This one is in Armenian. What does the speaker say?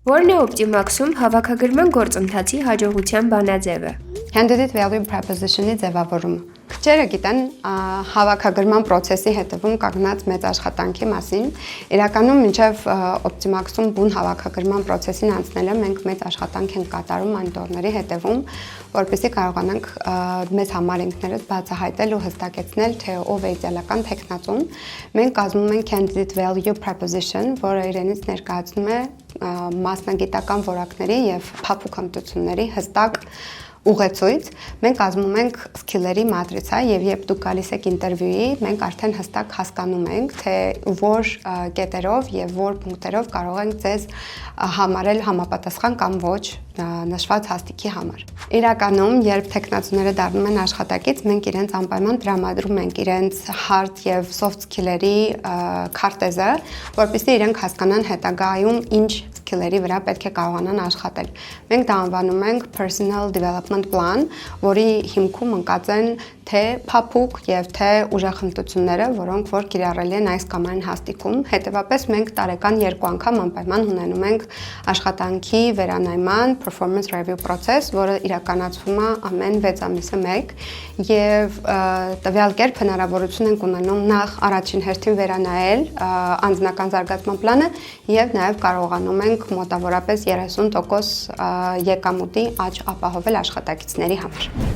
Որն է Optimax-ում հավաքագրման գործընթացի հաջողության բանաձևը։ Candidate value proposition-ի ձևավորումը։ Քչերը գիտեն հավաքագրման process-ի հետևում կանգնած մեծ աշխատանքի մասին։ Իրականում մինչև Optimax-ում բուն հավաքագրման process-ին անցնելը մենք մեծ աշխատանք ենք կատարում մոնիտորների հետևում, որպեսզի կարողանանք մեզ համար ինքներս բացահայտել ու հստակեցնել, թե ով է իդեալական թեկնածուն։ Մենք կազմում ենք candidate value proposition, որը իրենից ներկայացնում է մասնագիտական որակների եւ փափուկ հմտությունների հստակ ուղեցույց։ Մենք կազմում ենք սկիլերի մատրիցա եւ երբ դուք գալիս եք ինտերվյուի, մենք արդեն հստակ հասկանում ենք, թե որ կետերով եւ որ պունկտերով կարող ենք ձեզ համարել համապատասխան կամ ոչ նշված հաստիքի համար։ Իրականում, երբ թեկնածուները դառնում են աշխատակից, մենք իրենց անպայման տրամադրում ենք իրենց hard եւ soft skill-երի քարտեզը, որպեսզի իրենք հասկանան հետագայում ինչ skills-երի վրա պետք է կարողանան աշխատել։ Մենք դա անվանում ենք personal development plan, որի հիմքում ընկած են թե փափուկ եւ թե ուժեղ հմտությունները, որոնք որ կիրառելի են այս կամ այն հաստիքում։ Հետևաբար մենք տարեկան 2 անգամ անպայման ունենում ենք աշխատանքի վերանայման performance review process, որը իրականացվում է ամեն 6 ամիսը մեկ եւ տվյալ կերպ հնարավորություն ենք ունենում նախ առաջին հերթին վերանայել անձնական զարգացման պլանը եւ նաեւ կարողանում ենք մոտավորապես 30% եկամուտի աճ ապահովել աշխատակիցների համար։